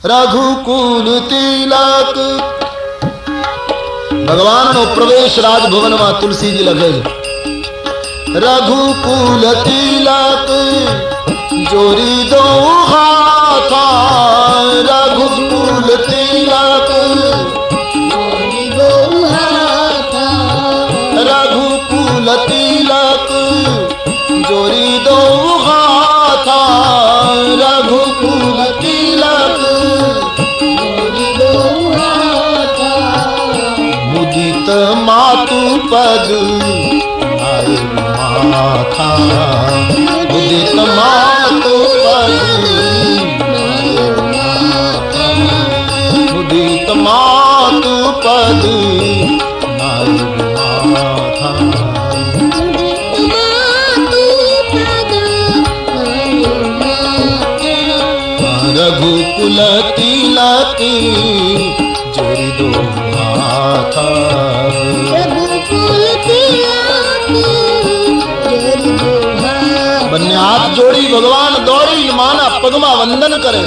रघुकुल तिलक। भगवान नो प्रवेश राजभवन में तुलसी जी लगे। रघुकुल तिलक जोरी दो हाथा, रघुकुल तिलक जोरी दो हाथा, रघुकुल तिलक जोरी दो हाथा, रघुकुल तिलक जोरी दो हाथा। मुदित मातु पद आए माथा, मुदित मातु पद मुदित मातु पद आए माथा। रघुकुल तिलक जोरी दो माथा, रघुकुल तिलक जोरी दो हाथ। बन्ने हाथ जोड़ी भगवान दौड़ी माना पगमा वंदन करे।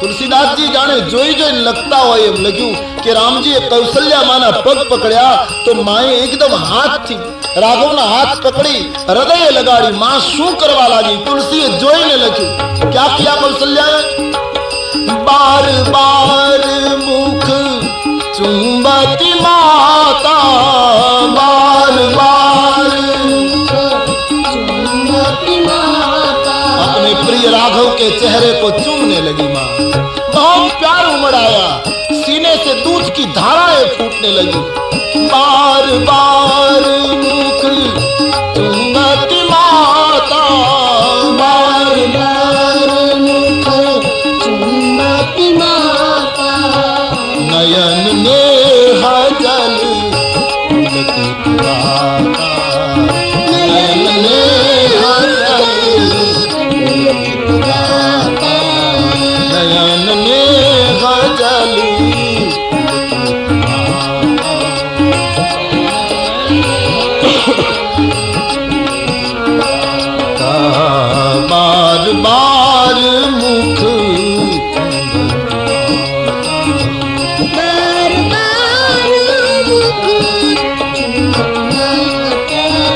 तुलसीदास जी जाने जोई जोई लगता हो एम लग्યું કે રામજીએ કૌશલ્યા માના પગ પકડ્યા તો માએ એકદમ હાથથી રાઘવના હાથ પકડી હૃદયે લગાડી। માં શું કરવા લાગી? તુલસીએ જોઈને લખ્યું। क्या किया कौशल्या? बार बार मुख चुंबती माता, बार बार चुंबती माता। अपने प्रिय राघव के चेहरे को चूमने लगी माँ। बहुत प्यार उमड़ाया, सीने से दूध की धाराएं फूटने लगी। बार बार मुख चुंबती माता, बार बार मुख चुंबती माता। नयन नेह जल पुलकितगाता, नयन नेह जल पुलकितगाता, नयन नेह जल पुलकितगाता। बार बार मुख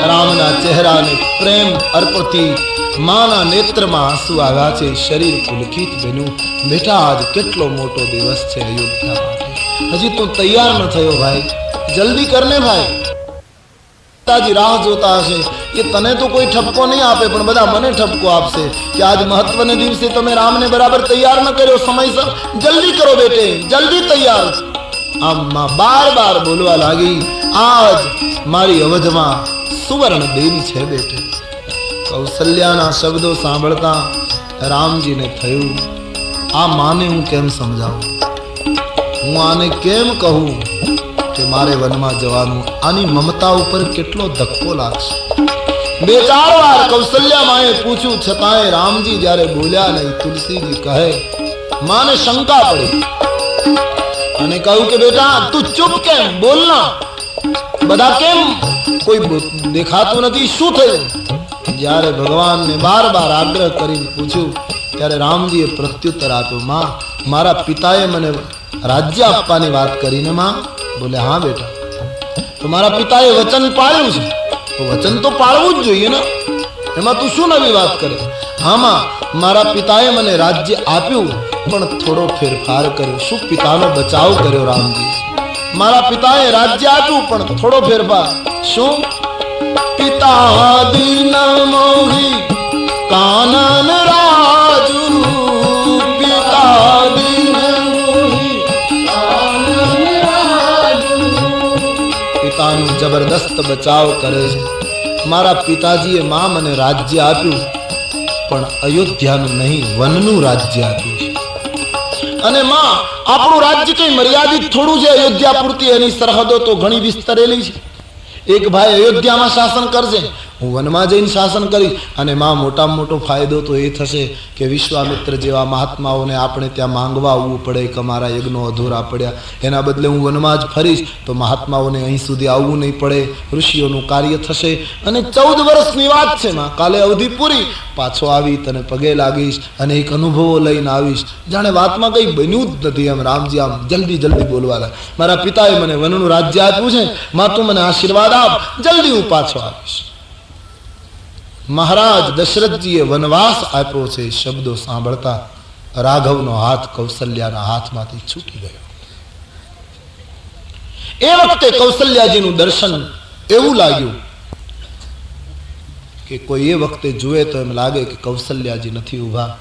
रामना चेहरा ने प्रेम अर्पति माना नेत्र में आंसू आव्या छे। शरीर पुलकित बन्यु। बेटा आज केटलो मोटो दिवस छे अयोध्या माटे। हजी तू तैयार न थयो भाई, जल्दी करने भाई। पिताजी राह जोता हशे। ये तने तो कोई ठपको नहीं आपे पण बधा मने ठपको आपसे कि आज महत्वने दिवसे तमे राम ने बराबर तैयार न कर्यो समयसर। जल्दी करो बेटे, जल्दी तैयार। आम मां बार बार बोलवा लागी, आज मारी अवधमा सुवर्ण दिन छे बेटे। कौशल्याना शब्दों सांभळता रामजी ने थयुं, आ माने हूँ केम समझाऊं, हूँ आने केम कहूं कि मारे वनमा जवानुं। आनी ममता ऊपर केटलो धक्को लागशे। बे चार वार कौशल्या माए पूछ्યું छतांय रामजी જ્યારે બોલ્યા નહીં। तुलसीजी कहे माने शंका पड़ी અને કહ્યું કે બેટા તું ચૂપ કેમ? બોલના, બધા કેમ કોઈ દેખાતું નથી? શું થયું? જ્યારે ભગવાનને બાર બાર આગ્રહ કરીને પૂછ્યું ત્યારે રામજીએ પ્રત્યુત્તર આપ્યો, માં મારા પિતાએ મને રાજ્ય આપવાની વાત કરીને માં। બોલે हाँ बेटा, तुम्हारा पिताए वचन पाळ्યું છે तो वचन तो पाळવું જ જોઈએ ને, એમાં તું શું નવી વાત કરે? हाँ मां, मारा पिताए मने राज्य आप्યું પણ થોડો ફેરફાર કર્યો। શું પિતાનો બચાવ કર્યો રામજી? મારા પિતાએ રાજ્ય આપ્યું પણ થોડો ફેરફાર। શું? પિતા દીન મોહી કાનન રાજુ, પિતા દીન મોહી કાનન રાજુ। પિતાનો જબરદસ્ત બચાવ કરે છે। મારા પિતાજીએ માં મને રાજ્ય આપ્યું પણ અયોધ્યાનું નહીં, વનનું રાજ્ય આપ્યું છે। અને માં આપણું રાજ્ય કઈ મર્યાદિત થોડું છે અયોધ્યા પૂરતી, એની સરહદો તો ઘણી વિસ્તરેલી છે। એક ભાઈ અયોધ્યામાં શાસન કરશે હું વનમાં જઈને શાસન કરીશ. અને માં મોટામાં મોટો ફાયદો તો એ થશે કે વિશ્વામિત્ર જેવા મહાત્માઓને આપણે ત્યાં માંગવા આવવું પડે કે અમારા યજ્ઞો અધૂરા પડ્યા, એના બદલે હું વનમાં જ ફરીશ તો મહાત્માઓને અહીં સુધી આવવું નહીં પડે, ઋષિઓનું કાર્ય થશે. અને 14 વર્ષની વાત છે માં, કાલે અવધિ પૂરી, પાછો આવી તને પગે લાગીશ અને એક અનુભવો લઈને આવીશ. જાણે વાતમાં કંઈ બન્યું જ નથી એમ રામજી આમ જલ્દી જલ્દી બોલવા લાગે. મારા પિતાએ મને વનનું રાજ્ય આપ્યું છે, માં તું મને આશીર્વાદ આપ, જલ્દી હું પાછો આવીશ. મહારાજ દશરથજીએ વનવાસ આપ્યો છે શબ્દો સાંભળતા રાઘવનો હાથ કૌશલ્યાના હાથમાંથી છૂટી ગયો. એ વખતે કૌશલ્યાજીનું દર્શન એવું લાગ્યું કે કોઈ એ વખતે જુએ તો એમ લાગે કે કૌશલ્યાજી નથી ઊભા,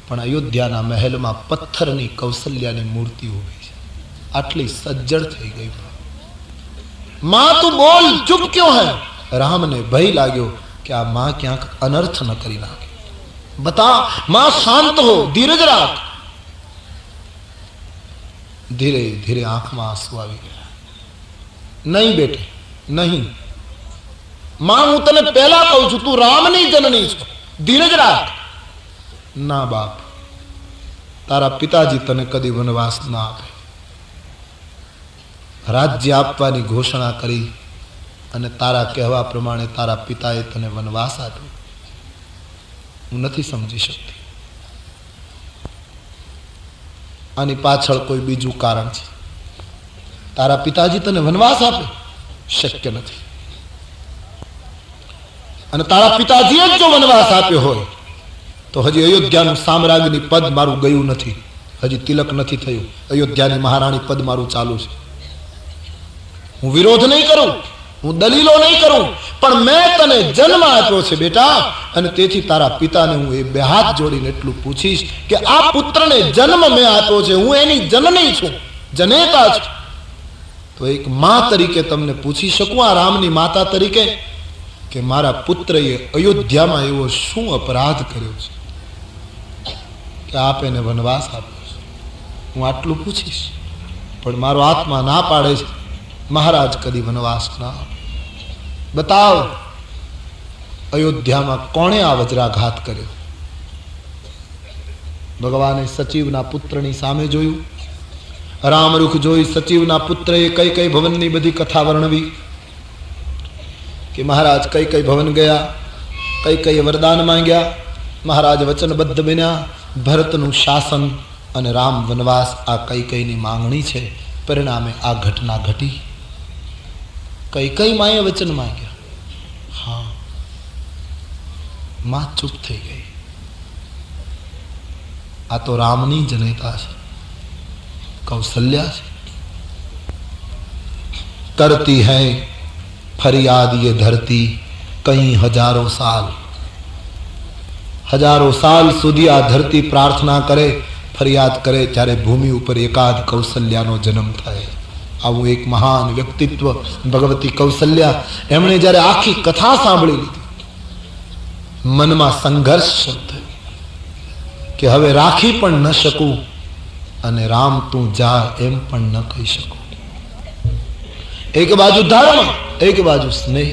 પણ અયોધ્યાના મહેલમાં પથ્થરની કૌશલ્યાની મૂર્તિ ઊભી છે. આટલી સજ્જડ થઈ ગઈ. માં તું બોલ, ચૂપ ક્यों હૈ? રામને ભય લાગ્યો કે આ માં ક્યાંક અનર્થ ન કરી નાખે. બતા માં, શાંત હો, ધીરજ રાખ. ધીરે ધીરે આંખમાં આંસુ આવી ગયા. નહીં બેટે, નહીં. માં હું તને પહેલા કહું છું, તું રામની જનની છો, ધીરજ રાખ. ના બાપ, તારા પિતાજી તને કદી વનવાસ ના આપે. રાજ્ય આપવાની ઘોષણા કરી અને તારા કહેવા પ્રમાણે તારા પિતાએ તને વનવાસ આપ્યો. હું નથી સમજી શકતી. આની પાછળ કોઈ બીજું કારણ છે. તારા પિતાજી તને વનવાસ આપે? શક્ય નથી. અને તારા પિતાજીએ જ જો વનવાસ આપ્યો હોય તો હજી અયોધ્યાનું સામ્રાજ્યની પદ મારું ગયું નથી, હજી તિલક નથી થયું. અયોધ્યાની મહારાણી પદ મારું ચાલુ છે. હું વિરોધ નહીં કરું, હું દલીલો નહીં કરું, પણ મેં તને જન્મ આપ્યો છે બેટા, અને તેથી તારા પિતાને હું એ બે હાથ જોડીને એટલું પૂછીશ કે આ પુત્રને જન્મ મેં આપ્યો છે, હું એની જનની છું, જનેતા છું. તો એક માં તરીકે તમને પૂછી શકું, આ રામની માતા તરીકે, કે મારા પુત્રએ અયોધ્યામાં એવો શું અપરાધ કર્યો છે કે આપ એને વનવાસ આપ્યો છે? હું આટલું પૂછીશ. પણ મારો આત્મા ના પાડે છે, મહારાજ કદી વનવાસ ના આપે. બતાવ, અયોધ્યામાં કોણે આ વજ્રાઘાત કર્યો? ભગવાને સચિવના પુત્રની સામે જોયું, રામરુખ જોઈ સચિવના પુત્રએ કઈ કઈ ભવનની બધી કથા વર્ણવી કે મહારાજ કઈ કઈ ભવન ગયા, કઈ કઈ વરદાન માંગ્યા. મહારાજ વચનબદ્ધ બન્યા, ભરતનું શાસન અને રામ વનવાસ આ કઈ કઈની માંગણી છે. પરિણામે આ ઘટના ઘટી. કઈ કઈ માએ વચન માંગ્યા. હા, માં ચૂપ થઈ ગઈ. આ તો રામની જનેતા છે, कौशल्या से करती है फरियाद ये धरती कई हजारों साल સુધી આ ધરતી પ્રાર્થના કરે, ફરિયાદ કરે, ત્યારે ભૂમિ ઉપર એકાદ કૌશલ્યાનો જન્મ થાય. આવું એક મહાન વ્યક્તિત્વ ભગવતી કૌશલ્યા, એમણે જ્યારે આખી કથા સાંભળી લીધી, મનમાં સંઘર્ષ શરૂ થયો કે હવે રાખી પણ ન શકું અને રામ તું જા એમ પણ ન કહી શકું. એક બાજુ ધર્મ, એક બાજુ સ્નેહ.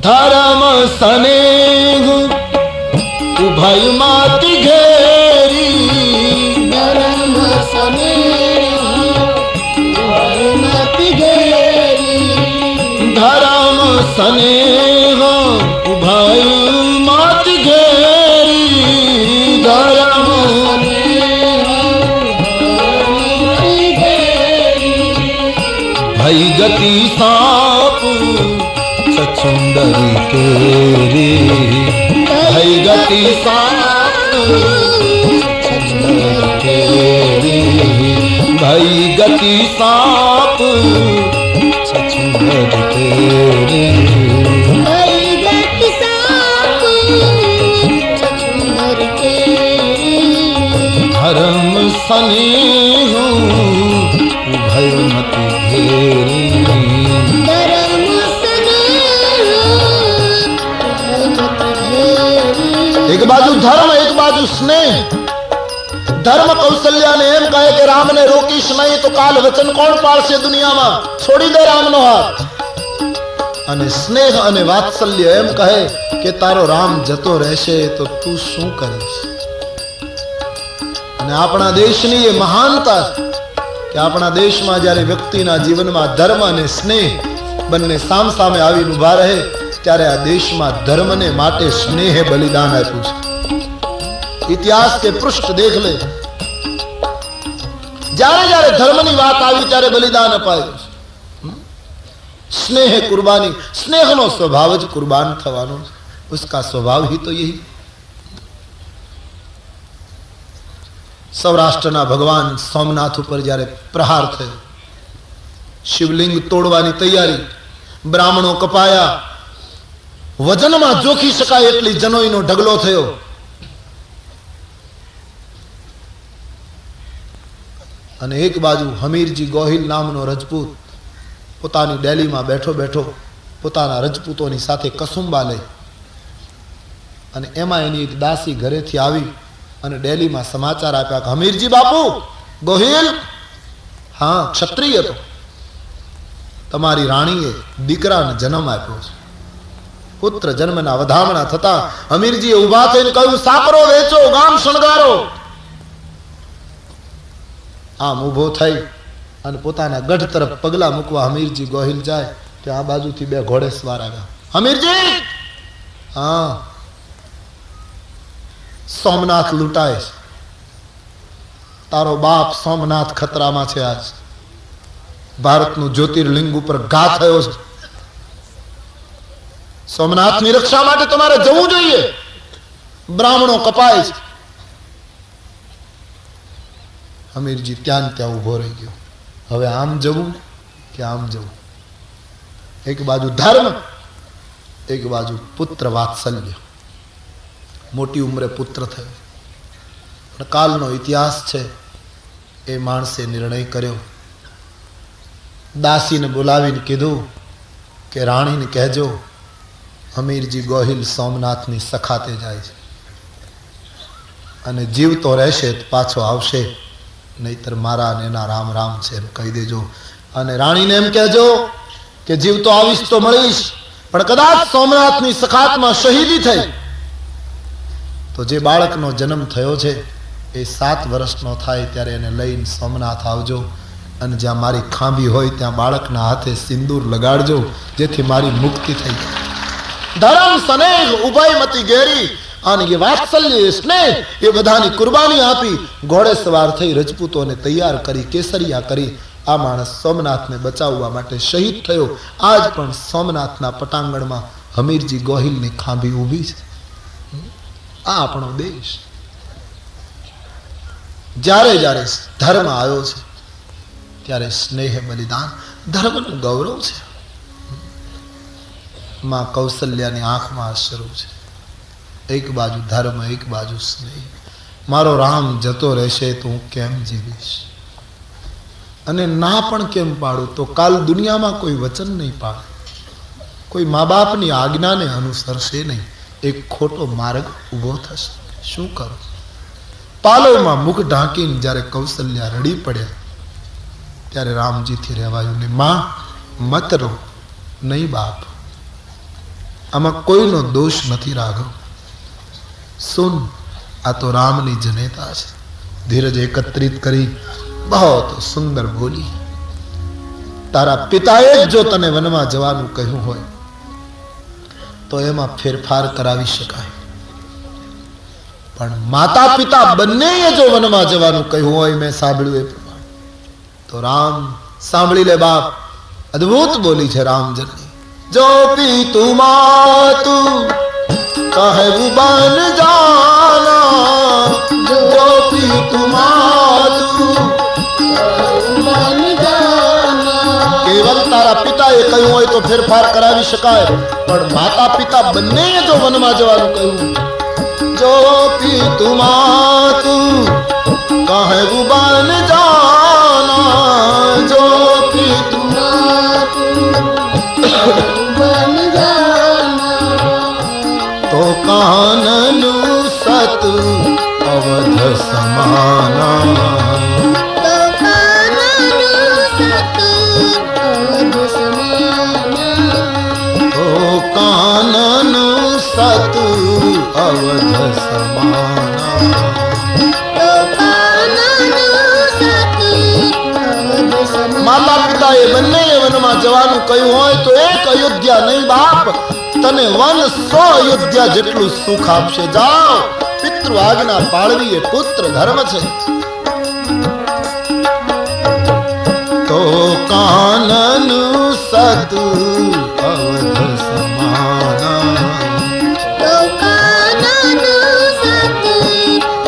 ધર્મ સ્નેહ ઉભય માતી ઘેરી, ધર્મ સ્નેહ ઉભય માતી ઘેરી, ધર્મ સ્નેહ ઉભય માતી ઘેરી, ધર્મ भई गति सांप सचुंदरी केरी, भई गति सांप सचुंदरी केरी, भई गति सांप सचुंदरी केरी, भई गति सांप सचुंदरी केरी, धर्म स्नेह उभय मति घेरी, धर्म स्नेह। एक बाजू धर्म, एक बाजू स्नेह. धर्म कौशल्याने एम कहे कि राम ने रोकीश नहीं तो काल वचन कौन पाळशे दुनियामां, छोड़ी दे रामनो हाथ. અને સ્નેહ અને વાત્સલ્ય એમ કહે કે તારો રામ જતો રહેશે તો તું શું કરીશ? અને આપણા દેશની એ મહાનતા કે આપણા દેશમાં જ્યારે વ્યક્તિના જીવનમાં ધર્મ અને સ્નેહ બંને સામસામે આવીને ઉભા રહે ત્યારે આ દેશમાં ધર્મને માટે સ્નેહે બલિદાન આપ્યું છે. ઇતિહાસ કે પૃષ્ઠ દેખ લે, જ્યારે જ્યારે ધર્મની વાત આવી ત્યારે બલિદાન અપાયું છે. स्नेह कुर्बानी, स्नेह नो स्वभाव ज कुर्बान थवानो, उसका स्वभाव ही तो यही. सौराष्ट्રના ભગવાન સોમનાથ ઉપર જ્યારે પ્રહાર થયો, શિવલિંગ તોડવાની તૈયારી, બ્રાહ્મણો કપાયા, વજનમાં જોખી શકાય એટલી જનોઈનો ઢગલો થયો. અને એક બાજુ હમીરજી ગોહિલ નામનો રજપૂત પોતાની ડેલીમાં બેઠો બેઠો પોતાના રજપૂતોની સાથે કસુંબા લઈ, અને એમાં એની એક દાસી ઘરેથી આવી અને ડેલીમાં સમાચાર આપ્યા કે હમીરજી બાપુ ગોહિલ, હા ક્ષત્રિય હતો, તમારી રાણીએ દીકરાને જન્મ આપ્યો છે. પુત્ર જન્મના વધામણા થતા હમીરજીએ ઊભા થઈને કહ્યું, સાકરો વેચો, ગામ શણગારો. આમ ઊભો થઈ અને પોતાના ગઢ તરફ પગલા મૂકવા હમીરજી ગોહિલ જાય કે આ બાજુથી બે ઘોડેસવાર આવ્યા. હમીરજી, હા સોમનાથ લૂંટાય છે, તારો બાપ સોમનાથ ખતરામાં છે. આજ ભારતનું જ્યોતિર્લિંગ ઉપર ઘા થયો છે. સોમનાથની રક્ષા માટે તમારે જવું જોઈએ. બ્રાહ્મણો કપાય છે. હમીરજી ત્યાં ત્યાં ઉભો રહી ગયો. હવે આમ જવું કે આમ જવું? એક બાજુ ધર્મ, એક બાજુ પુત્ર વાત્સલ્ય. મોટી ઉંમરે પુત્ર થયો, પણ કાલનો ઇતિહાસ છે. એ માણસે નિર્ણય કર્યો, દાસીને બોલાવીને કીધું કે રાણીને કહેજો હમીરજી ગોહિલ સોમનાથની સખાતે જાય છે, અને જીવતો રહેશે તો પાછો આવશે, નહીતર મારા અને એના રામ રામ છે એમ કહી દેજો. અને રાણીને એમ કહેજો કે જીવતો આવીશ તો મળીશ, પણ કદાચ સોમનાથની સખાતમાં શહીદી થઈ તો જે બાળકનો જન્મ થયો છે એ 7 વર્ષનો થાય ત્યારે એને લઈને સોમનાથ આવજો, અને જ્યાં મારી ખાંભી હોય ત્યાં બાળકના હાથે સિંદૂર લગાડજો, જેથી મારી મુક્તિ થઈ જાય. ધર્મ સ્નેહ ઉભયમતી ગેરી, અને એ વાત્સલ્ય સ્નેહ એ બધાની કુરબાની આપી ઘોડે સવાર થઈ રજપૂતોને તૈયાર કરી, કેસરિયા કરી. આ માણસ સોમનાથને બચાવવા માટે શહીદ થયો. આજ પણ સોમનાથના પટાંગણમાં હમીરજી ગોહિલની ખાંભી ઊભી છે. આ આપણો દેશ. જ્યારે જ્યારે ધર્મ આવ્યો છે ત્યારે સ્નેહ બલિદાન ધર્મનું ગૌરવ છે. માં કૌશલ્યાની આંખમાં અશ્રુ છે. એક બાજુ ધર્મ, એક બાજુ સ્નેહ. મારો રામ જતો રહેશે તો હું કેમ જીવીશ? અને ના પણ કેમ પાડું? તો કાલ દુનિયામાં કોઈ વચન નહીં પાડે, કોઈ મા બાપની આજ્ઞાને અનુસરશે નહીં, એક ખોટો માર્ગ ઊભો થશે. શું કરું? પાલવમાં મુખ ઢાંકીને જ્યારે કૌશલ્યા રડી પડ્યા ત્યારે રામજીથી રહેવાયું નહીં. માં મત રો, નહીં બાપ, આમાં કોઈનો દોષ નથી રાઘવ. સુન, આ તો રામની જનેતા છે. ધીરજ એકત્રિત કરી બહુ સુંદર બોલી, તારા પિતાએ જો તને વનમાં જવાનું કહ્યું હોય તો એમાં ફેરફાર કરાવી શકાય, પણ માતા પિતા બંનેએ જો વનમાં જવાનું કહ્યું હોય, મેં સાંભળ્યું એ પ્રમાણે, તો રામ સાંભળી લે બાપ. અદ્ભુત બોલી છે રામજનની. જો પીતુ માતુ कहबू बन जाना, जो पीतु मातु बन जाना. केवल तारा પિતાએ કહ્યું હોય તો ફેરફાર કરાવી શકાય, પણ માતા પિતા બંને જો વનમાં જવાનું કહ્યું, જો પીતુ માતુ कहबू बन जाना, जो पीतु मातु बन जाना, तो काननु सत अवध समाना, तो काननु सत अवध समाना. માતા પિતાએ બંનેએ વનમાં જવાનું કહ્યું હોય તો એક અયોધ્યા નહીં બાપ, તને વન 100 અયોધ્યા જેટલું સુખ આપશે. જાઓ, પિતૃ આજ્ઞા પાળવી એ પુત્ર ધર્મ છે. તો કાનન સત અવધ સમાના, તો કાનન સત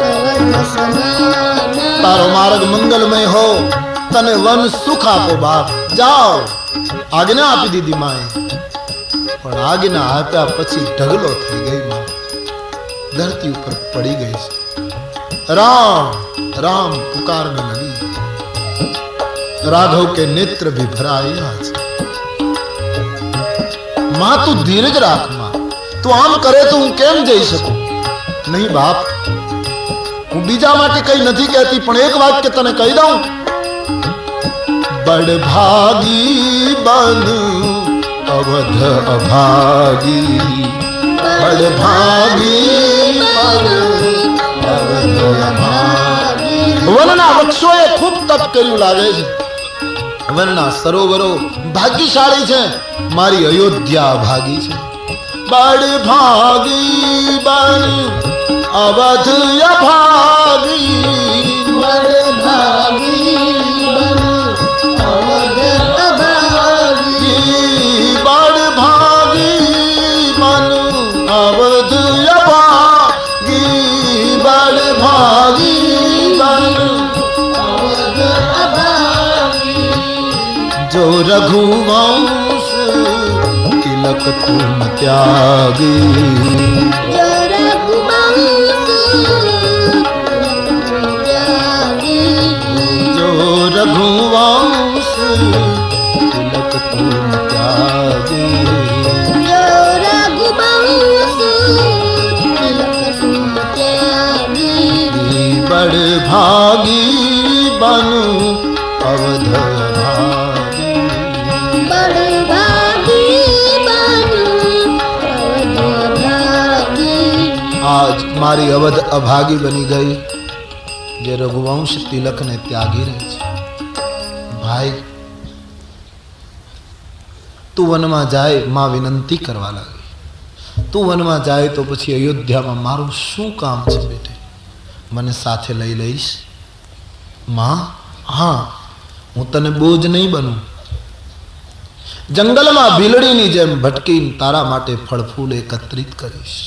અવધ સમાના. તારો માર્ગ મંગલમય હો, તને વન સુખ આપો બાપ. જાઓ. આજ્ઞા આપી દીધી માએ, પણ આજ્ઞા આપ્યા પછી ઢગલો થઈ ગઈ માં, ધરતી ઉપર પડી ગઈ છે. राम राम पुकारने लगी. राघव के नेत्र भी भराए आज. मां तू धीरज राख मां, तू आम करे तो હું કેમ જઈ શકું? નહીં બાપ, હું બીજા માટે કઈ નથી કહેતી, પણ એક વાક્ય તને કહી દઉં. બડ ભાગી બન અવધ અભાગી, બડ ભાગી બન અવધ અભાગી. વનના વૃક્ષોએ ખૂબ તપ કર્યું લાગે છે. વનના સરોવરો ભાગ્યશાળી છે, મારી અયોધ્યા ભાગી છે. બડ ભાગી બન અવધ અભાગી, બડ ભાગી બન અવધ અભાગી, બડ ભાગી બન અવધ અભાગી, બડ ભાગી બન અવધ અભાગી. જો રઘુવંશ तिलक तुम त्यागी, जो रघुवंश त्यागी, जो रघुवंश तिलक तुम त्यागी, जो रघुवंश तिलक तुम त्यागी. बड़ भागी बनू अवध भागी, बड़ भागी बनू अवध भागी. आज मारी अवध अभागी बनी गई, જે રઘુવંશ તિલકને ત્યાગી રહે છે. ભાઈ તું વનમાં જાય, માં વિનંતી કરવા લાગી. તું વનમાં જાય તો પછી અયોધ્યામાં મારું શું કામ છે બેટે? મને સાથે લઈ લઈશ? માં, હા, હું તને બોજ નહીં બનું. જંગલમાં ભીલડીની જેમ ભટકીને તારા માટે ફળ ફૂલ એકત્રિત કરીશ.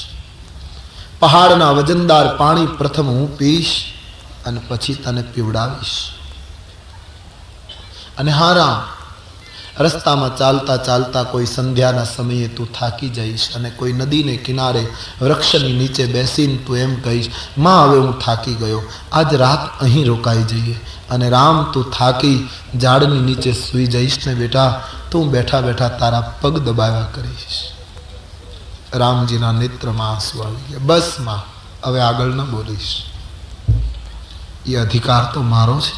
પહાડના વજનદાર પાણી પ્રથમ હું પીશ અને પછી તને પીવડાવીશ. અને હા રામ, રસ્તામાં ચાલતા ચાલતા કોઈ સંધ્યાના સમયે તું થાકી જઈશ અને કોઈ નદીને કિનારે વૃક્ષની નીચે બેસીને તું એમ કહીશ, માં હવે હું થાકી ગયો, આજ રાત અહીં રોકાઈ જઈએ. અને રામ, તું થાકી ઝાડની નીચે સૂઈ જઈશ ને બેટા, તું બેઠા બેઠા તારા પગ દબાવ્યા કરીશ. રામજીના નેત્રમાં આંસુ આવી ગયા. બસ માં, હવે આગળ ન બોલીશ, એ અધિકાર તો મારો છે.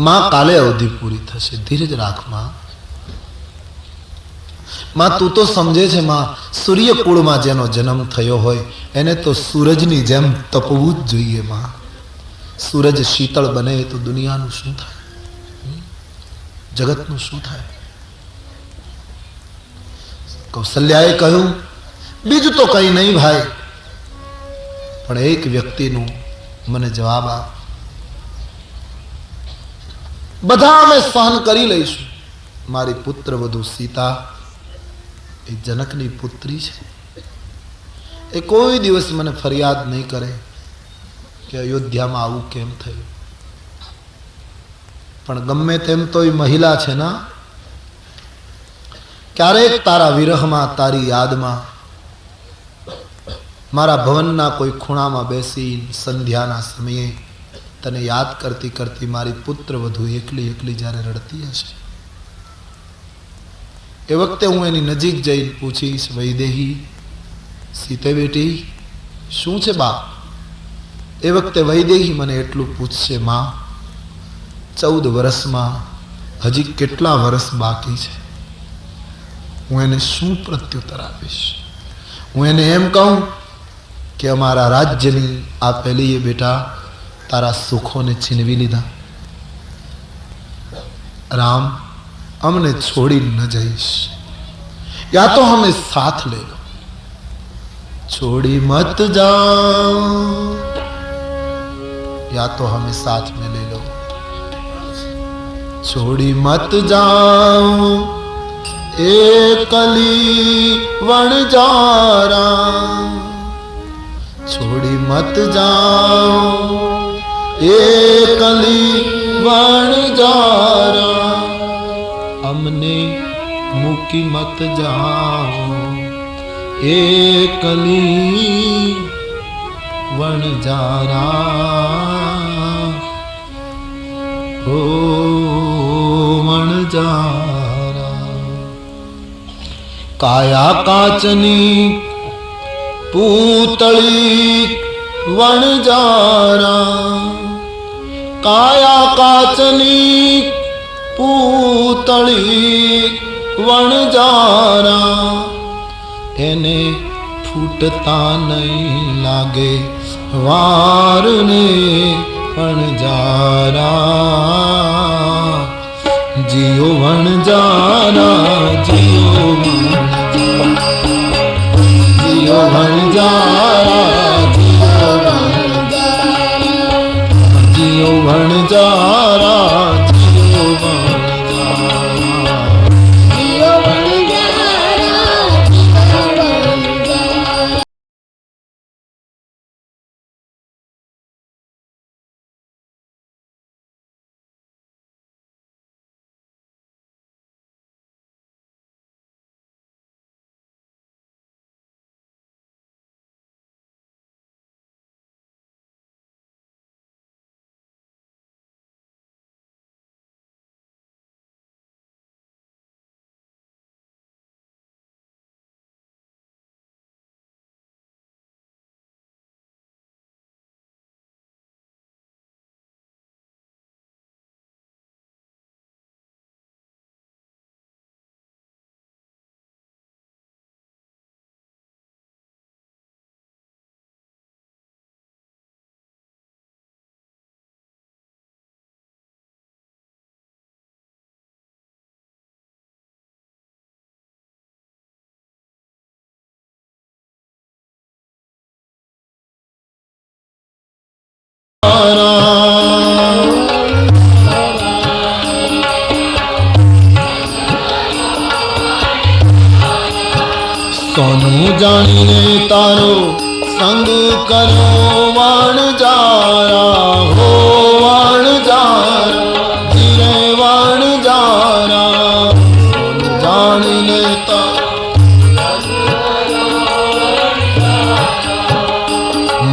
માં, કાલે અવધિ પૂરી થશે, ધીરજ રાખ માં. માં, તું તો સમજે છે માં, સૂર્ય કુળમાં જેનો જન્મ થયો હોય એને તો સૂરજની જેમ તપવું જ જોઈએ માં. સૂરજ શીતળ બને તો દુનિયાનું શું થાય, જગતનું શું થાય? કૌશલ્યાએ કહ્યું, બીજું તો કઈ નહીં ભાઈ, પણ એક વ્યક્તિનું મને જવાબ આપ. બધા અમે સહન કરી લઈશું. મારી પુત્ર વધુ સીતા એ જનકની પુત્રી છે, એ કોઈ દિવસ મને ફરિયાદ નહીં કરે કે અયોધ્યામાં આવું કેમ થયું. પણ ગમે તેમ તો એ મહિલા છે ના, ક્યારેક તારા વિરહમાં, તારી યાદમાં, મારા ભવનના કોઈ ખૂણામાં બેસી સંધ્યાના સમયે તને યાદ કરતી કરતી મારી પુત્ર વધુ એકલી એકલી જ્યારે રડતી હશે, એ વખતે હું એની નજીક જઈને પૂછીશ, વૈદેહી, સીતે બેટી શું છે બાપ? એ વખતે વૈદેહી મને એટલું પૂછશે, માં 14 વર્ષમાં હજી કેટલા વર્ષ બાકી છે? હું એને શું પ્રત્યુત્તર આપીશ? હું એને એમ કહું કે અમારા રાજ્યની આ પહેલી એ બેટા તારા સુખોને છીનવી લીધા. राम हमने छोड़ी न जाइश, या तो हमें साथ ले लो, छोड़ी मत जाओ, या तो हमें साथ में ले लो, छोड़ी मत जाओ एकली वणजारा, छोड़ी मत जाओ एकली वणजारा, हमने मुकी मत जाओ एकली वणजारा, हो वणजारा. काया काचनी पूतली वणजारा, काया काचनी पूतली वणजारा, એને ફૂટતા નહીં લાગે વારને વણજારા, જીઓ વણજારા, જીઓ જીઓ વણજારા, જીઓ વણજારા, સોનું જાણીને તારો સંગ કરો વણજારા, હો વણજારા, ધીરે વણજારા, સોનું જાણીને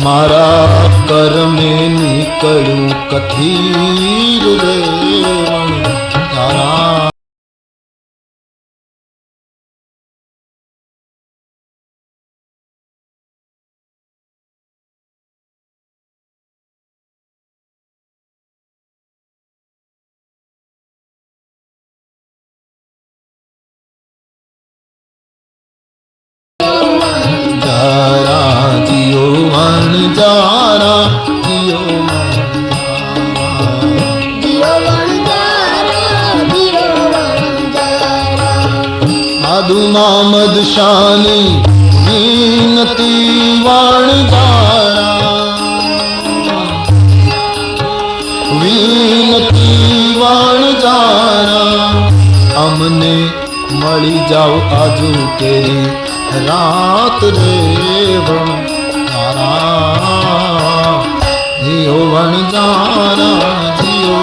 મારા કર્મે નીકળ્યું કથીર રે વણજારા. जियो वणजारा, जियो साधु नामद शानी वीनती वणजारा, वीनती वणजारा, हमने मળી जाओ आजू तेरी रात रे वणजारा, जियो वणजारा, जियो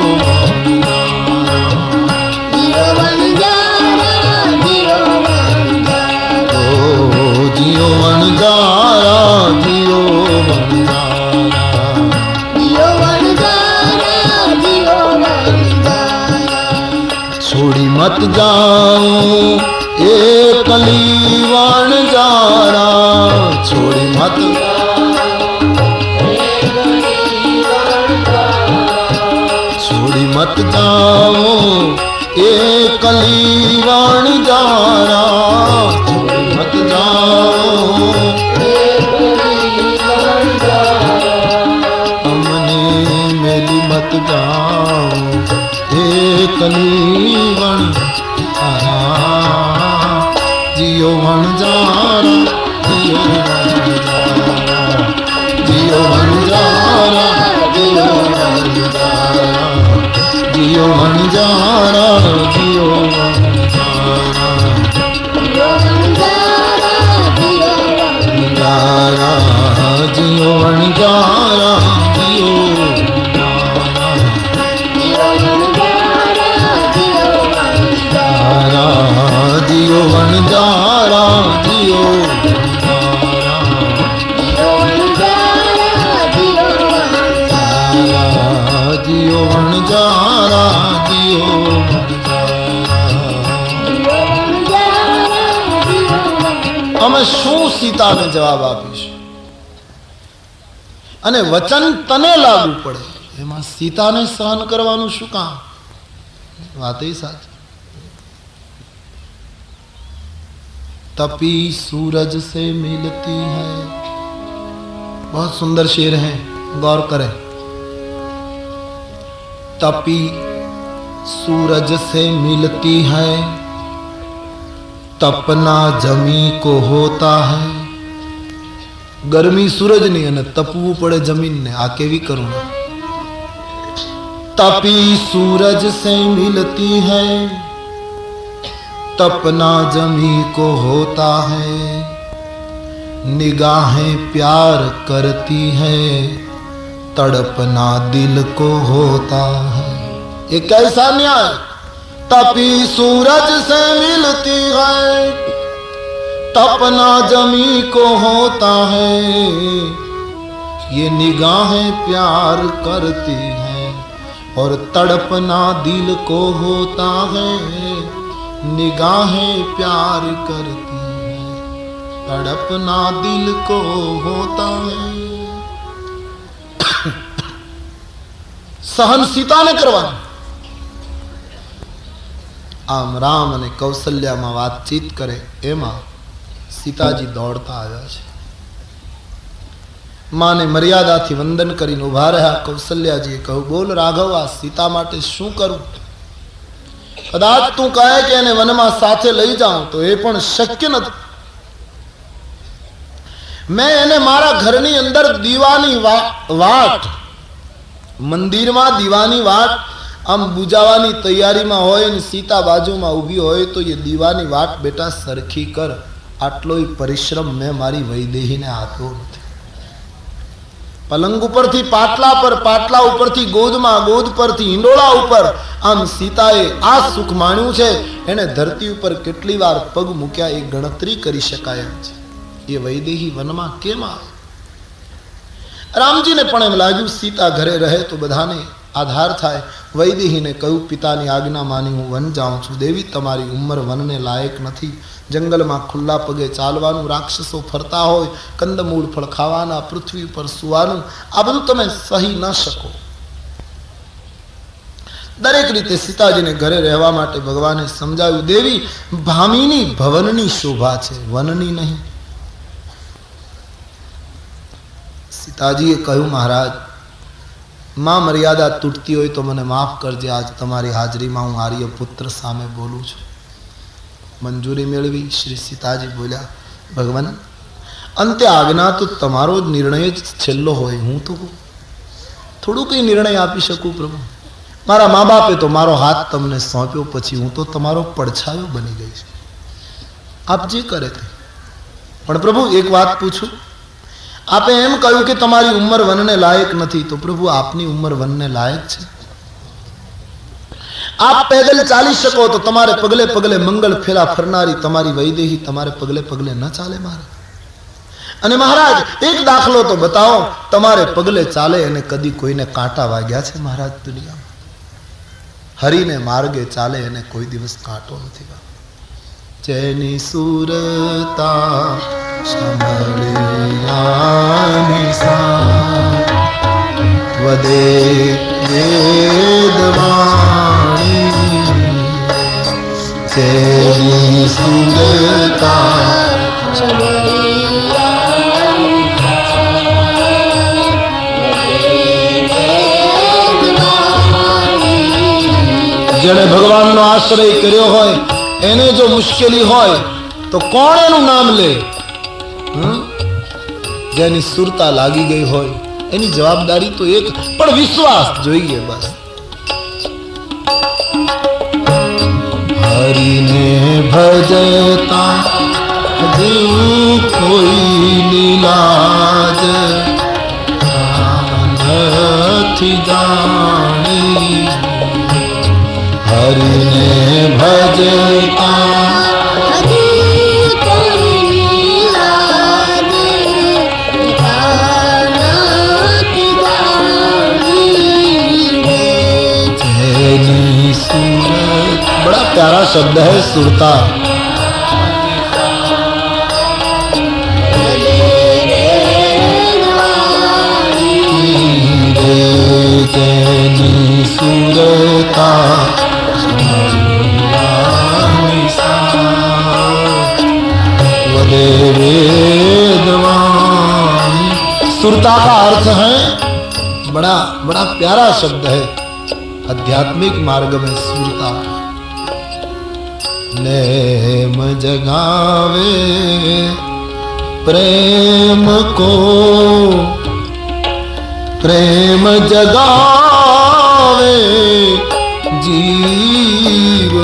जियो वणजारा, जियो वणजारा, छोड़ी मत जाओ एकली वणजारा, छोड़ी मत छोड़ी मत जाओ एकली वणजारा, छोड़ी मत जाओ हमने जाऊं एकली वण जियो वणजारा जियो वणजारा जियो वणजारा जियो वणजारा जियो वणजारा जियो वणजारा जियो वणजारा जियो जियो वणजारा जियो जियो वणजारा जियो અમે શું સીતાને જવાબ આપીશું અને વચન તને લાગુ પડે એમાં સીતાને સહન કરવાનું શું કામ વાત એ સાચી तपी सूरज से मिलती है बहुत सुंदर शेर है गौर करें तपी सूरज से मिलती है तपना जमी को होता है गर्मी सूरज नहीं અને તપવું પડે જમીનને આ કેવી કરું तपी सूरज से मिलती है तपना जमी को होता है निगाहें प्यार करती है तड़पना दिल को होता है ये कैसा न्याय तपी सूरज से मिलती है तपना जमी को होता है ये निगाहें प्यार करती हैं और तड़पना दिल को होता है निगाहें प्यार करती हैं तड़पना दिल को होता है सहन सीता ने करवा આમ રામ અને કૌશલ્યામાં વાતચીત કરે એમાં સીતાજી દોડતા આવ્યા છે માને મર્યાદાથી વંદન કરીને ઉભા રહ્યા કૌશલ્યાજીએ કહ્યું બોલ રાઘવ આ સીતા માટે શું કરું કદાચ તું કહે કે એને વનમાં સાથે લઈ જાઉં તો એ પણ શક્ય નથી મેં એને મારા ઘરની અંદર દીવાની વાટ મંદિરમાં દીવાની વાટ આમ બુજાવાની તૈયારીમાં હોય ને સીતા બાજુમાં ઊભી હોય તો એ દીવાની વાટ બેટા સરખી કર આટલો પરિશ્રમ મેં મારી વૈદેહીને આપ્યો નથી પલંગ ઉપરથી પાટલા પર પાટલા ઉપરથી ગોદમાં ગોદ પરથી હિંડોળા ઉપર આમ સીતાએ આ સુખ માણ્યું છે એને ધરતી ઉપર કેટલી વાર પગ મૂક્યા એ ગણતરી કરી શકાય એમ છે એ વૈદેહી વનમાં કેમ આવે રામજીને પણ એમ લાગ્યું સીતા ઘરે રહે તો બધાને આધાર થાય વૈદેહીને કહ્યું પિતાની આજ્ઞા માની હું વન જાઉં છું દેવી તમારી ઉંમર વનને લાયક નથી જંગલમાં ખુલ્લા પગે ચાલવાનું રાક્ષસો ફરતા હોય કંદમૂળ ફળ ખાવાના પૃથ્વી ઉપર સુવાનું આ બધું તમે સહી ન શકો દરેક રીતે સીતાજીને ઘરે રહેવા માટે ભગવાને સમજાવ્યું દેવી ભામીની ભવનની શોભા છે વનની નહીં સીતાજીએ કહ્યું મહારાજ માં મર્યાદા તૂટતી હોય તો મને માફ કરજે આજ તમારી હાજરીમાં હું આર્યપુત્ર સામે બોલું છું મંજૂરી મેળવી શ્રી સીતાજી બોલ્યા ભગવાન અંતે આજ્ઞા તો તમારો જ નિર્ણય જ છેલ્લો હોય હું તો થોડું કઈ નિર્ણય આપી શકું પ્રભુ મારા મા બાપે તો મારો હાથ તમને સોંપ્યો પછી હું તો તમારો પડછાયો બની ગઈ છું આપ જે કરે તે પણ પ્રભુ એક વાત પૂછું આપે એમ કહ્યું કે તમારી ઉંમર વનને લાયક નથી તો પ્રભુ આપની ઉંમર વનને લાયક છે આપ પેદલ ચાલી શકો તો તમારે પગલે પગલે મંગળ ફેરા ફરનારી તમારી વૈદેહી તમારે પગલે પગલે ન ચાલે મારે અને મહારાજ એક દાખલો તો બતાવો તમારે પગલે ચાલે અને કદી કોઈને કાંટા વાગ્યા છે મહારાજ દુનિયામાં હરીને માર્ગે ચાલે અને કોઈ દિવસ કાંટો નથી વાગ્યો જેની સુરતા વદે વેદવાણી તેની સુરતા જેણે ભગવાનનો આશ્રય કર્યો હોય એને જો મુશ્કેલી હોય તો કોણ એનું નામ લે? જેની સુરતા લાગી ગઈ હોય એની જવાબદારી તો એક, પણ વિશ્વાસ જોઈએ બસ. હરિને ભજતા હજી કોઈ લાજ નથી જાણી. હરિને ભજતા बड़ा प्यारा शब्द है सुरता. सुरता सुरता का अर्थ है, बड़ा बड़ा प्यारा शब्द है आध्यात्मिक मार्ग में सुरता. नेम जगावे प्रेम को, प्रेम जगावे जीव,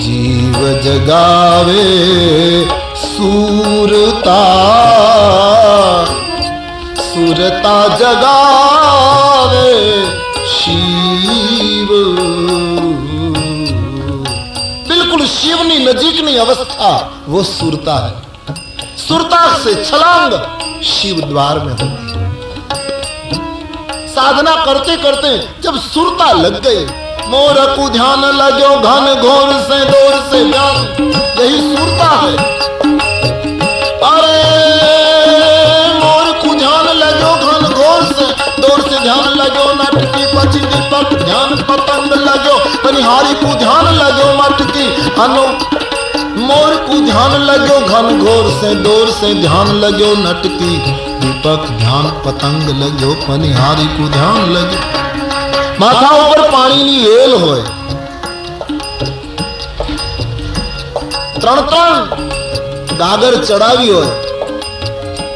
जीव जगावे सुरता, सुरता जगावे शिव. बिल्कुल शिवनी नजीकनी अवस्था वो सुरता है. सुरता से छलांग शिव द्वार में होती है. साधना करते करते जब सुरता लग गए, मोर को ध्यान लगो घन घोर से दूर से ध्यान, यही सुरता है. अरे मोर को ध्यान लगो घन घोर से दूर से ध्यान लगो, नाटकी पची दीपक ध्यान पतंग लगो, बनिहारी को ध्यान लगो मटकी अनु. मोर को ध्यान लगो घन घोर से दूर से ध्यान लगो, नटकी दीपक ध्यान पतंग लगो, बनिहारी को ध्यान लगो. माथा ऊपर पाणीनी वेल होय, ત્રણ ગાગર ચડાવી હોય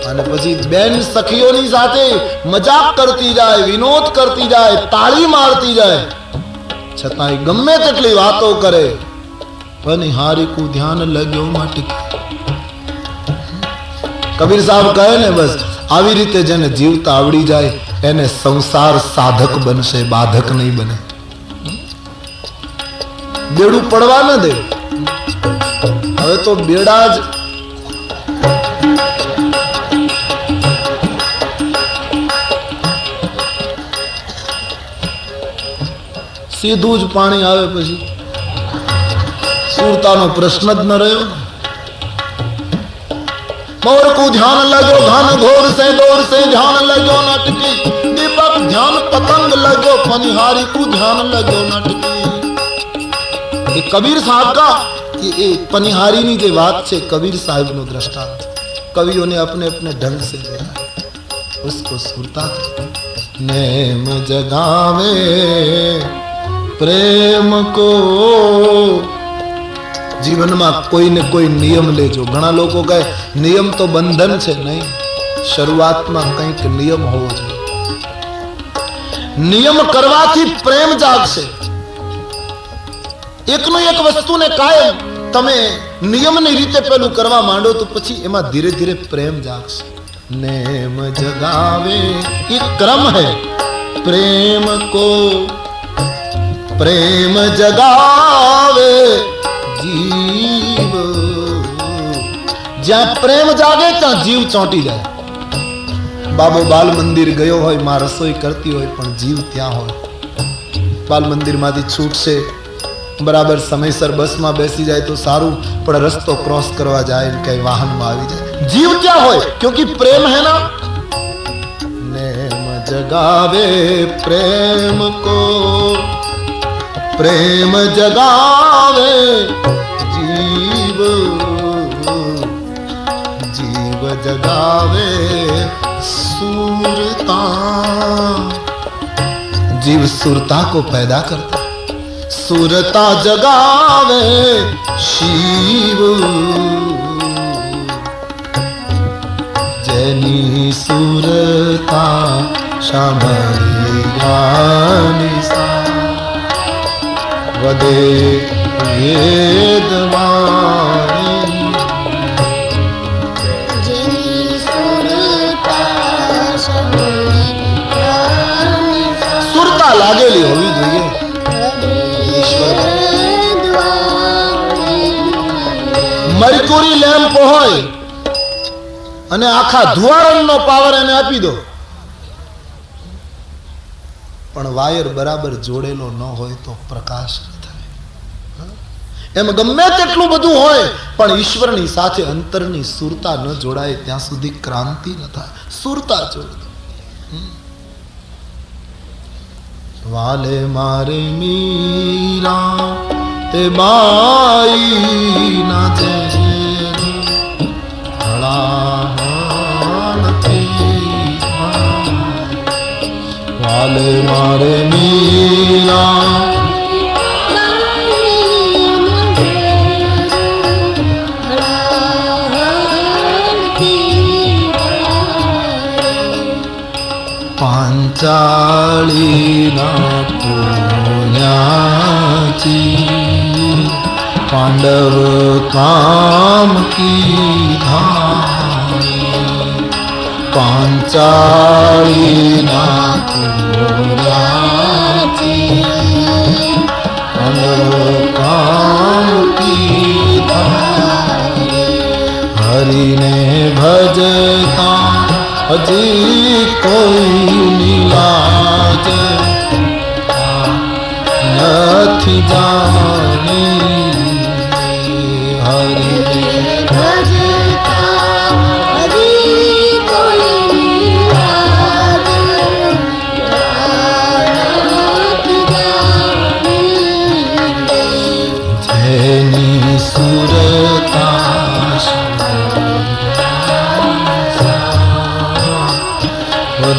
અને પછી બેન સખીઓની સાથે મજાક કરતી જાય, વિનોદ કરતી જાય, તાળી મારતી જાય, છતાંય ગમે તેટલી વાતો કરે, બનિહારી કો ધ્યાન લગ્યો મટકી. કબીર સાહેબ કહે ને, બસ આવી રીતે જેને જીવતા આવડી જાય એને સંસાર સાધક બનશે, બાધક નહીં બને. બેડું પડવા ન દે. હવે તો બેડા જ સીધું જ પાણી આવે, પછી સુરતાનો પ્રશ્ન જ ન રહ્યો. मोर को ध्यान लगो घन घोर से दूर से ध्यान लगो, नटकी दीपक ध्यान पतंग लगो, पनिहारी को ध्यान लगो नटकी. ये कबीर साहब का ये पनिहारी नी जे बात छे, कबीर साहब नो दृष्टांत कवियों ने अपने अपने ढंग से दिया, उसको सुरता. नेम जगावे प्रेम को, जीवन में कोई ने कोई नियम लेजो. घણા લોકો કહે નિયમ તો બંધન છે, નહીં, શરૂઆતમાં કંઈક નિયમ હોવો જોઈએ. નિયમ કરવાથી પ્રેમ જાગશે. એકનો એક વસ્તુને કાયમ તમે નિયમની રીતે પેલું કરવા માંડો તો પછી એમાં ધીરે ધીરે પ્રેમ જાગશે. नेम जगावे ये क्रम है, प्रेम को प्रेम जगावे जीव. જ્યાં પ્રેમ જાગે ત્યાં જીવ ચોંટી જાય. બાબો બાલ મંદિર ગયો હોય, માં રસોઈ કરતી હોય, પણ જીવ ત્યાં હોય. બાલ મંદિરમાંથી છૂટશે, બરાબર સમયસર બસમાં બેસી જાય તો સારું, પણ રસ્તો ક્રોસ કરવા જાય ને કઈ વાહનમાં આવી જાય, जीव क्या हो, क्योंकि प्रेम है ना. नेम जगावे प्रेम को, प्रेम जगावे जीव, जीव जगावे सूरता, जीव सुरता को पैदा करता, सुरता जगावे शिव, जैनी सुरता सामरियानी सा वदे वेदवाणी, સુરતા લાગેલી હોવી જોઈએ. મર્ક્યુરી લેમ્પ હોય અને આખા ધુવારણનો પાવર એને આપી દો, પણ વાયર બરાબર જોડેલો ન હોય તો પ્રકાશ ન થાય. એમ ગમે તેટલું બધું હોય પણ ઈશ્વરની સાથે અંતરની સુરતા ન જોડાય ત્યાં સુધી ક્રાંતિ ન થાય. સુરતા જોડ દો. વાલે મારે મીરા તે બાઈ ના વાલે મારે મીરા પાંચાળીના પુણ્યાથી પાંડવ કામ કી ધામી, પાંચાળીના પુણ્યાથી પાંડવ કામ કી ધામી, હરિને ભજતા હજી કોઈ લાજ નથી જાણી, હરિને ભજતા હજી કોઈ લાજ નથી જાણી, જેની સુરતા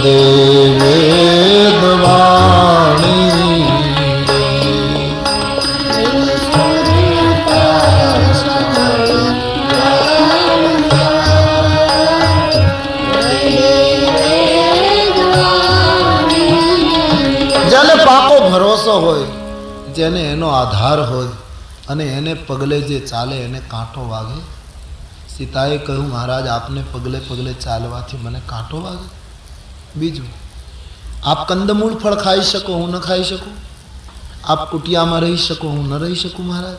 વેદવાણી, જેને પાકો ભરોસો હોય, જેને એનો આધાર હોય અને એને પગલે જે ચાલે એને કાંટો વાગે. સીતાએ કહ્યું, મહારાજ આપને પગલે પગલે ચાલવાથી મને કાંટો વાગે. બીજું, આપ કંદમૂળ ફળ ખાઈ શકો, હું ન ખાઈ શકું. આપ કુટિયામાં રહી શકો, હું ન રહી શકું. મહારાજ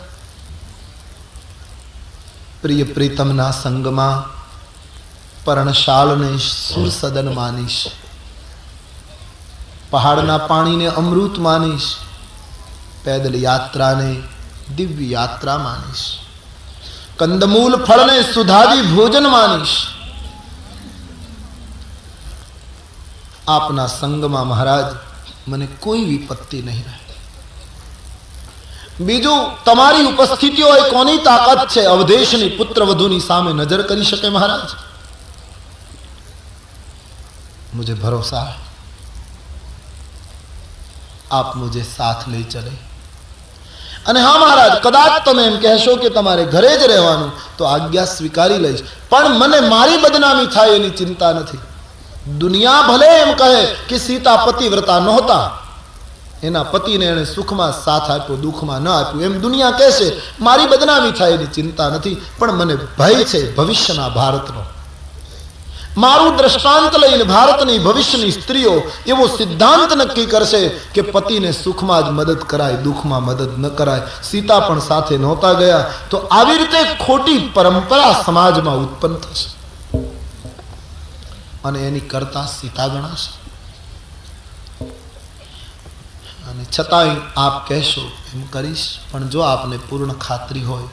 પ્રિય પ્રીતમના સંગમાં પર્ણશાળને સુરસદન માનીશ, પહાડના પાણીને અમૃત માનીશ, પેદલ યાત્રાને દિવ્ય યાત્રા માનીશ, કંદમૂલ ફળને સુધાદી ભોજન માનીશ. આપના સંગમાં મહારાજ મને કોઈ વિપત્તિ નહીં રહે. બીજું, તમારી ઉપસ્થિતિઓ એ કોની તાકાત છે અવધેશની પુત્ર વધુની સામે નજર કરી શકે? મહારાજ मुझे भरोसा है आप मुझे साथ ले चले. અને હા મહારાજ, કદાચ તમે એમ કહેશો કે તમારે ઘરે જ રહેવાનું તો આજ્ઞા સ્વીકારી લઈશ, પણ મને મારી બદનામી થાય એની ચિંતા નથી. દુનિયા ભલે એમ કહે કે સીતા પતિવ્રતા નહોતા, એના પતિને એને સુખમાં સાથ આપ્યો, દુઃખમાં ન આપ્યું, એમ દુનિયા કહેશે, મારી બદનામી થાય એની ચિંતા નથી. પણ મને ભય છે ભવિષ્યના ભારતનો. મારું દ્રષ્ટાંત લઈને ભારતની ભવિષ્યની સ્ત્રીઓ એવો સિદ્ધાંત નક્કી કરશે કે પતિને સુખમાં જ મદદ કરાય, દુઃખમાં મદદ ન કરાય. સીતા પણ સાથે નહોતા ગયા, તો આવી રીતે ખોટી પરંપરા સમાજમાં ઉત્પન્ન થશે અને એની કરતા સીતા ગણાશે. અને છતાંય આપ કહેશો એમ કરીશ, પણ જો આપને પૂર્ણ ખાતરી હોય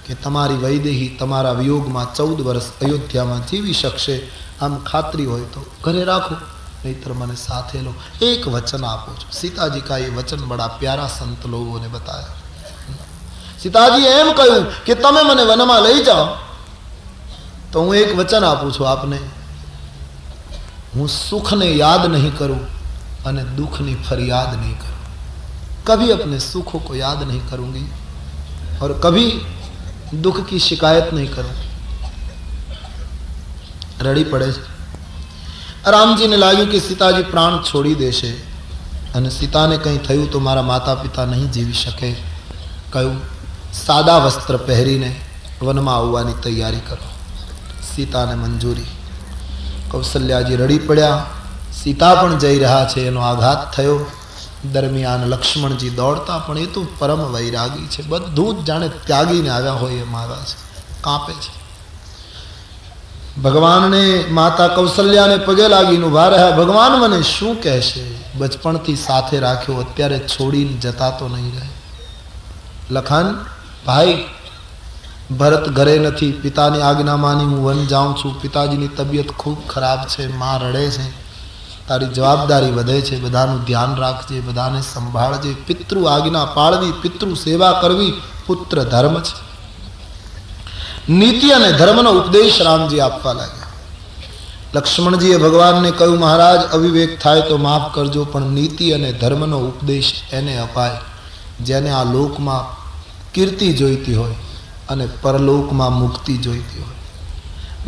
કે તમારી વૈદેહી તમારા વિયોગમાં 14 વર્ષ અયોધ્યામાં જીવી શકશે, આમ ખાતરી હોય તો ઘરે રાખો, नहींतर मैंने साथे लो. एक वचन आपो छो. सीता जी का ये वचन बड़ा प्यारा संत लोगों ने बताया. सीताजी एम कहूं कि तमे मने वन में लई जाओ तो हूँ एक वचन आपू छू आपने, हूँ सुख ने याद नहीं करूं, અને दुखनी फरियाद नहीं करूं, कभी अपने सुखों को याद नहीं करूंगी और कभी दुख की शिकायत नहीं करूंगी. રડી પડે છે. રામજીને લાગ્યું કે સીતાજી પ્રાણ છોડી દેશે અને સીતાને કંઈ થયું તો મારા માતા પિતા નહીં જીવી શકે. કહ્યું સાદા વસ્ત્ર પહેરીને વનમાં આવવાની તૈયારી કરો. સીતાને મંજૂરી. કૌશલ્યાજી રડી પડ્યા. સીતા પણ જઈ રહ્યા છે, એનો આઘાત થયો. દરમિયાન લક્ષ્મણજી દોડતા, પણ એ તો પરમ વૈરાગી છે, બધું જ જાણે ત્યાગીને આવ્યા હોય એમ આવ્યા છે, કાંપે છે. ભગવાનને માતા કૌશલ્યાને પગે લાગીને ઉભા રહ્યા. ભગવાન મને શું કહેશે? બચપણથી સાથે રાખ્યો, અત્યારે છોડીને જતા તો નહીં રહે. લખન ભાઈ, ભરત ઘરે નથી, પિતાની આજ્ઞા માની હું વન જાઉં છું. પિતાજીની તબિયત ખૂબ ખરાબ છે, માં રડે છે. તારી જવાબદારી વધે છે, બધાનું ધ્યાન રાખજે, બધાને સંભાળજે. પિતૃ આજ્ઞા પાળવી, પિતૃ સેવા કરવી પુત્ર ધર્મ છે. નીતિ અને ધર્મનો ઉપદેશ રામજી આપવા લાગ્યા. લક્ષ્મણજીએ ભગવાનને કહ્યું, મહારાજ અવિવેક થાય તો માફ કરજો, પણ નીતિ અને ધર્મનો ઉપદેશ એને અપાય જેને આ લોકમાં કીર્તિ જોઈતી હોય અને પરલોકમાં મુક્તિ જોઈતી હોય.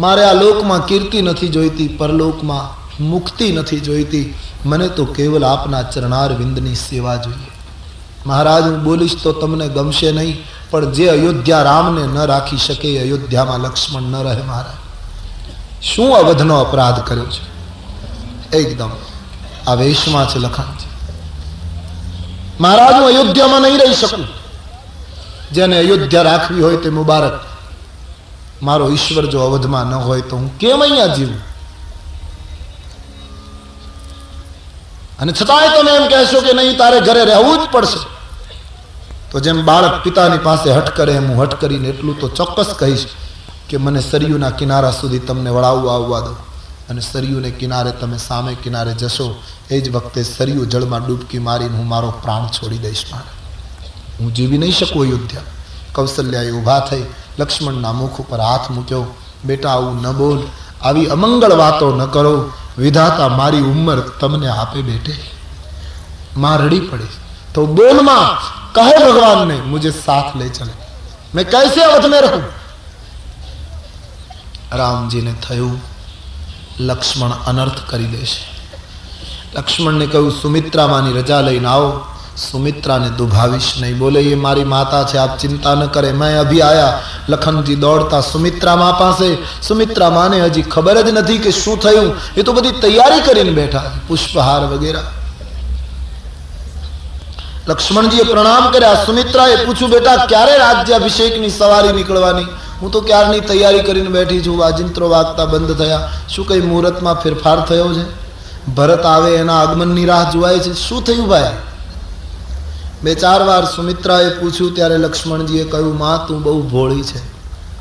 મારે આ લોકમાં કીર્તિ નથી જોઈતી, પરલોકમાં મુક્તિ નથી જોઈતી. મને તો કેવલ આપના ચરણાર વિંદની સેવા જોઈએ. મહારાજ હું બોલીશ તો તમને ગમશે નહીં, પણ જે અયોધ્યા રામને ન રાખી શકે એ અયોધ્યામાં લક્ષ્મણ ન રહે. મહારાજ શું અવધનો અપરાધ કર્યો છે? એકદમ આવેશમાં છે લખનજી. મહારાજ હું અયોધ્યામાં નહીં રહી શકું. જેને અયોધ્યા રાખવી હોય તે મુબારક. મારો ઈશ્વર જો અવધમાં ન હોય તો હું કેમ અહીંયા જીવું? અને છતાંય તમે એમ કહેશો કે નહીં, તારે ઘરે રહેવું જ પડશે. તો જેમ બાળક પિતાની પાસે હઠ કરે એમ હું હઠ કરીને એટલું તો ચોક્કસ કહીશ કે મને સરયુના કિનારા સુધી તમને વળાવવા આવવા દો. અને સરયુને કિનારે તમે સામે કિનારે જશો, એ જ વખતે સરયુ જળમાં ડૂબકી મારીને હું મારો પ્રાણ છોડી દઈશ. મારે હું જીવી નહીં શકું અયોધ્યા. કૌશલ્યાએ ઊભા થઈ લક્ષ્મણના મુખ ઉપર હાથ મૂક્યો. બેટા આવું ન બોલ, આવી અમંગળ વાતો ન કરો. વિધાતા મારી ઉંમર તમને આપે બેટે. માં રડી પડી. તો બોલમાં कहे भगवान ने मुझे साथ ले चले, मैं कैसे अवध में रहूं? रामजी ने थયું लक्ष्मण अनर्थ કરી દેશે. लक्ष्मण ने કહ્યું सुमित्रा मानी रजा લઈને आओ. सुमित्रा ने दुभाविश नहीं, बोले ये मारी माता है, आप चिंता न करें, मैं अभी आया. लखन जी दौड़ता सुमित्रा माँ पासे. सुमित्रा माँ ने हजी खबर ज नहीं कि शू थયું. ये तो बड़ी तैयारी કરીને बैठा, पुष्पहार वगैरह. लक्ष्मणजीए प्रणाम કર્યા. સુમિત્રાએ પૂછ્યું, બેટા ક્યારે રાજ્યાભિષેકની સવારી નીકળવાની? હું તો ક્યારની તૈયારી કરીને બેઠી છું. વાજિંત્રો વાગતા બંધ થયા. શું કઈ મુહૂર્તમાં ફેરફાર થયો છે? ભરત આવે એના આગમનની રાહ જોવાય છે. શું થયું ભાઈ? બે ચાર વાર સુમિત્રાએ પૂછ્યું ત્યારે લક્ષ્મણજીએ કહ્યું, માં તું બહુ ભોળી છે,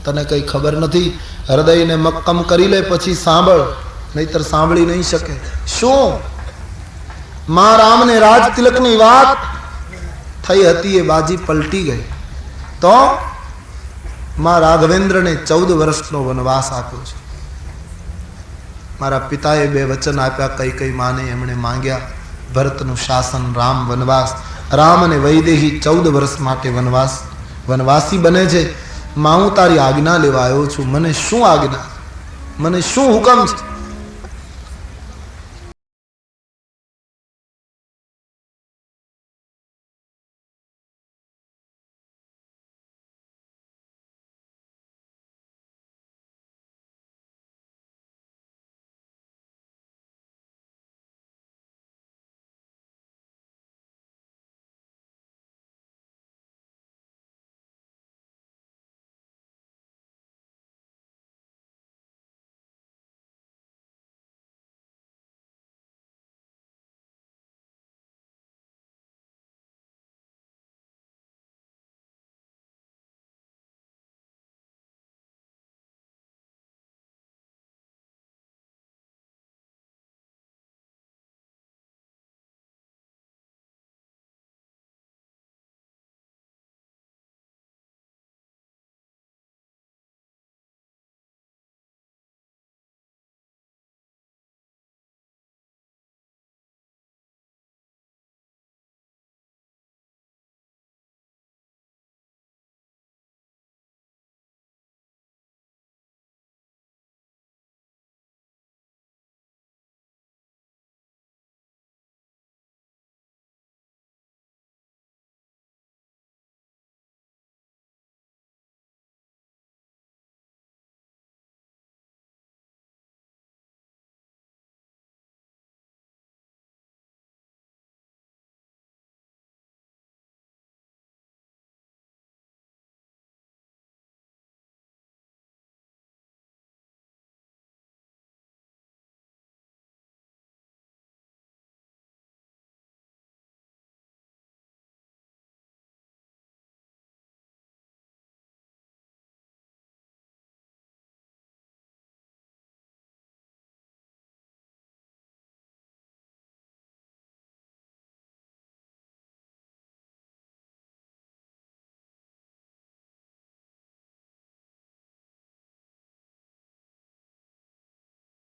તને કઈ ખબર નથી. હૃદયને મક્કમ કરી લે પછી સાંભળ, નહીતર સાંભળી નહીં શકે. શું? માં રામને રાજ તિલકની વાત થઈ હતી એ બાજી પલટી ગઈ. તો માં રાઘવેન્દ્રને 14 વર્ષનો વનવાસ આપ્યો છે. મારા પિતાએ 2 વચન આપ્યા કઈ કઈ માને, એમણે માંગ્યા ભરતનું શાસન, રામ વનવાસ. રામ અને વૈદેહી 14 વર્ષ માટે વનવાસી બને છે. માં હું તારી આજ્ઞા લેવા આવ્યો છું. મને શું આજ્ઞા, મને શું હુકમ છે?